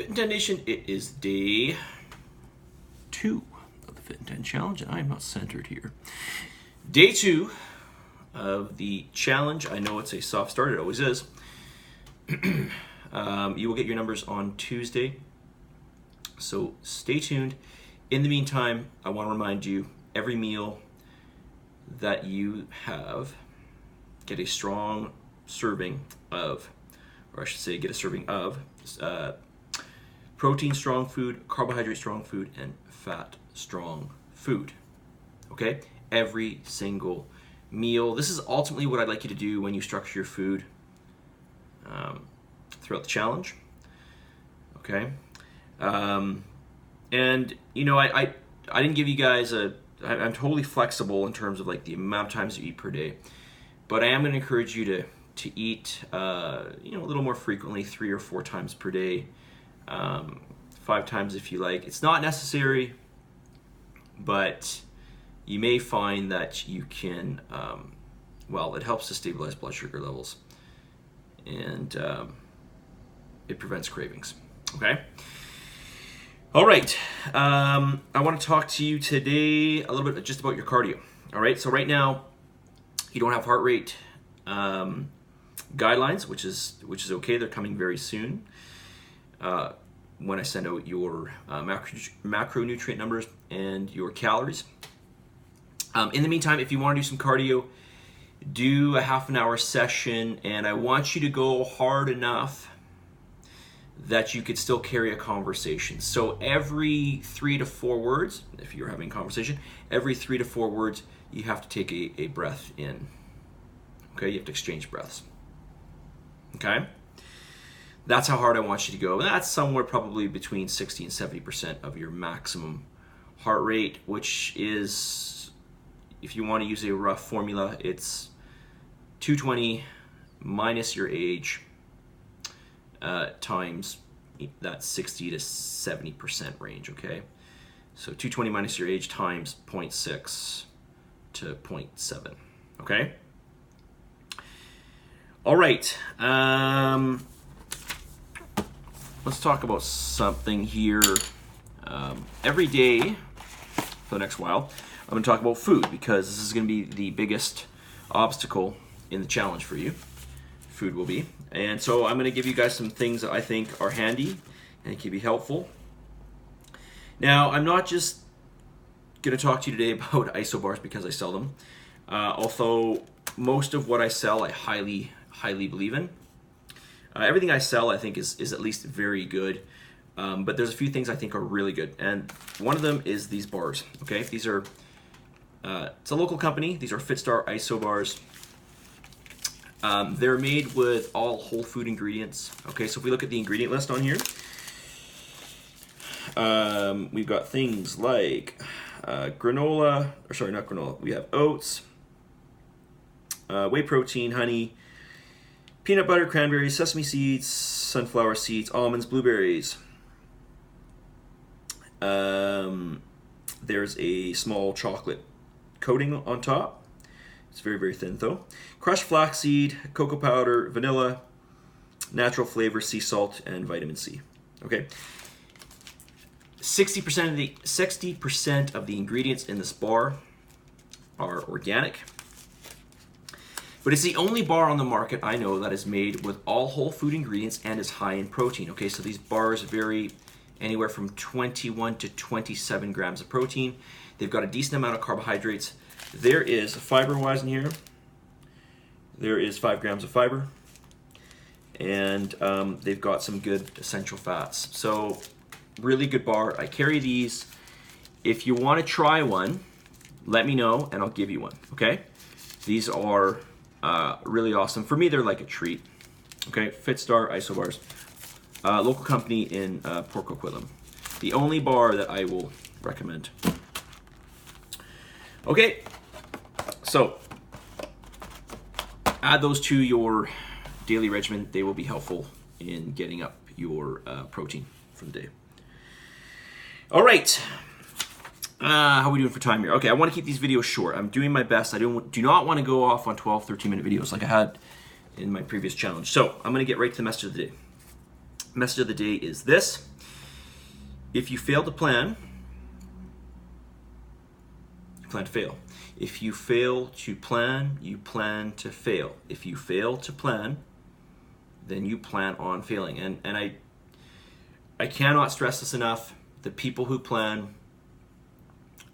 Fitin10 Nation, it is day 2 of the Fitin10 challenge, and I am not centered here. Day 2 of the challenge. I know it's a soft start, it always is. You will get your numbers on Tuesday, so stay tuned. In the meantime, I want to remind you, every meal that you have, get a strong serving of, or I should say get a serving of, protein strong food, carbohydrate strong food, and fat strong food. Okay? Every single meal. This is ultimately what I'd like you to do when you structure your food throughout the challenge. Okay? And you know, I didn't give you guys I'm totally flexible in terms of like the amount of times you eat per day, but I am going to encourage you to eat you know, a little more frequently, 3 or 4 times per day, 5 times if you like. It's not necessary, but you may find that you can, well, it helps to stabilize blood sugar levels, and it prevents cravings. Okay? All right. I want to talk to you today a little bit just about your cardio. All right? So right now, you don't have heart rate guidelines, which is okay. They're coming very soon. When I send out your macronutrient numbers and your calories. In the meantime, if you want to do some cardio, do a half an hour session, and I want you to go hard enough that you could still carry a conversation. So every 3 to 4 words, if you're having a conversation, every 3 to 4 words, you have to take a breath in. Okay, you have to exchange breaths. Okay? That's how hard I want you to go. And that's somewhere probably between 60 and 70% of your maximum heart rate, which is, if you want to use a rough formula, it's 220 minus your age times that 60 to 70% range, okay? So 220 minus your age times 0.6 to 0.7, okay? All right. Let's talk about something here. Every day for the next while, I'm going to talk about food, because this is going to be the biggest obstacle in the challenge for you. Food will be. And so I'm going to give you guys some things that I think are handy and can be helpful. Now, I'm not just going to talk to you today about isobars because I sell them. Although most of what I sell, I highly believe in. Everything I sell, I think, is at least very good. But there's a few things I think are really good. And one of them is these bars. Okay, these are, it's a local company. These are Fitstar ISO bars. They're made with all whole food ingredients. Okay, so if we look at the ingredient list on here, we've got things like granola, or sorry, not granola. We have oats, whey protein, honey, peanut butter, cranberries, sesame seeds, sunflower seeds, almonds, blueberries. There's a small chocolate coating on top. It's very, very thin though. Crushed flaxseed, cocoa powder, vanilla, natural flavor, sea salt, and vitamin C. Okay. 60% of the ingredients in this bar are organic. But it's the only bar on the market I know that is made with all whole food ingredients and is high in protein. Okay, so these bars vary anywhere from 21 to 27 grams of protein. They've got a decent amount of carbohydrates. There is, fiber-wise in here, there is 5 grams of fiber. And they've got some good essential fats. So, really good bar. I carry these. If you want to try one, let me know and I'll give you one, okay? These are really awesome. For me, they're like a treat. Okay, Fitstar ISO bars, local company in Port Coquitlam. The only bar that I will recommend. Okay, so add those to your daily regimen. They will be helpful in getting up your protein for the day. All right. How are we doing for time here? Okay, I want to keep these videos short. I'm doing my best. I do not want to go off on 12, 13-minute videos like I had in my previous challenge. So I'm going to get right to the message of the day. Message of the day is this. If you fail to plan, you plan to fail. If you fail to plan, you plan to fail. If you fail to plan, then you plan on failing. And I cannot stress this enough. The people who plan,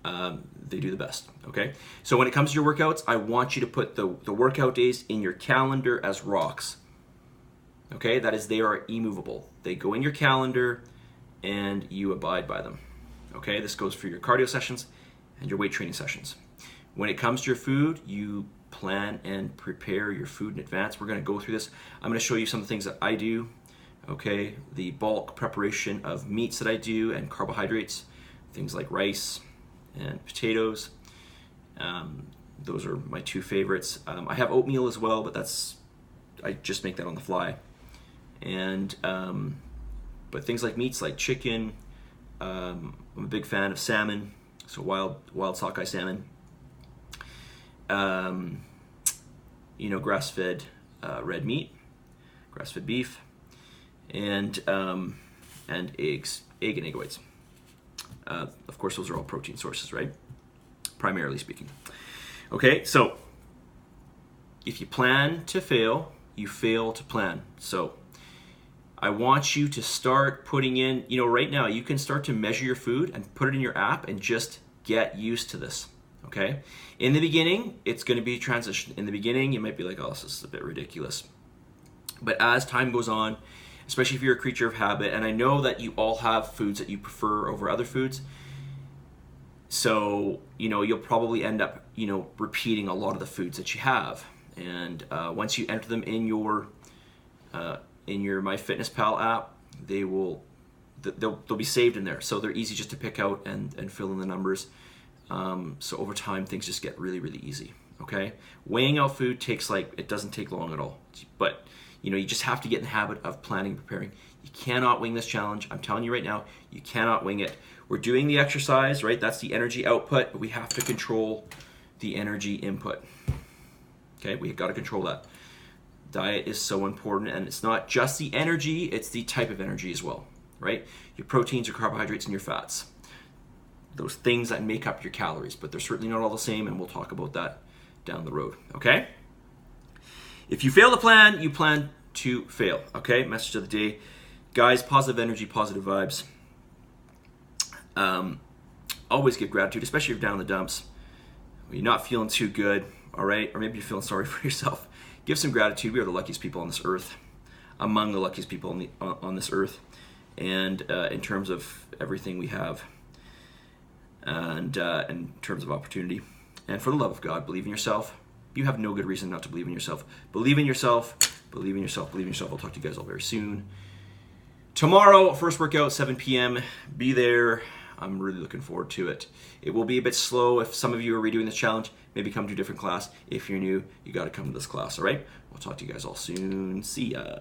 they do the best, okay? So when it comes to your workouts, I want you to put the workout days in your calendar as rocks, okay? That is, they are immovable. They go in your calendar and you abide by them, okay? This goes for your cardio sessions and your weight training sessions. When it comes to your food, you plan and prepare your food in advance. We're gonna go through this. I'm gonna show you some of the things that I do, okay? The bulk preparation of meats that I do and carbohydrates, things like rice and potatoes. Those are my two favorites. I have oatmeal as well, but I just make that on the fly. And but things like meats, like chicken, I'm a big fan of salmon, so wild sockeye salmon. Grass-fed red meat, grass-fed beef, and eggs, egg and egg whites. Of course, those are all protein sources, right? Primarily speaking. Okay, so if you plan to fail, you fail to plan. So I want you to start putting in, right now you can start to measure your food and put it in your app and just get used to this, okay? In the beginning, it's gonna be a transition. In the beginning, you might be like, oh, this is a bit ridiculous. But as time goes on, especially if you're a creature of habit, and I know that you all have foods that you prefer over other foods, so you'll probably end up repeating a lot of the foods that you have, and once you enter them in your MyFitnessPal app, they'll be saved in there, so they're easy just to pick out and fill in the numbers. So over time, things just get really, really easy. Okay, weighing out food it doesn't take long at all, but you just have to get in the habit of planning and preparing. You cannot wing this challenge. I'm telling you right now, you cannot wing it. We're doing the exercise, right? That's the energy output, but we have to control the energy input. Okay, we've got to control that. Diet is so important, and it's not just the energy, it's the type of energy as well, right? Your proteins, your carbohydrates, and your fats. Those things that make up your calories, but they're certainly not all the same, and we'll talk about that down the road, okay? If you fail to plan, you plan to fail, okay? Message of the day. Guys, positive energy, positive vibes. Always give gratitude, especially if you're down in the dumps. When you're not feeling too good, all right? Or maybe you're feeling sorry for yourself. Give some gratitude. We are the luckiest people on this earth, among the luckiest people on this earth, and in terms of everything we have, and in terms of opportunity. And for the love of God, believe in yourself. You have no good reason not to believe in yourself. Believe in yourself. Believe in yourself. Believe in yourself. I'll talk to you guys all very soon. Tomorrow, first workout, 7 p.m. Be there. I'm really looking forward to it. It will be a bit slow. If some of you are redoing this challenge, maybe come to a different class. If you're new, you got to come to this class, all right? We'll talk to you guys all soon. See ya.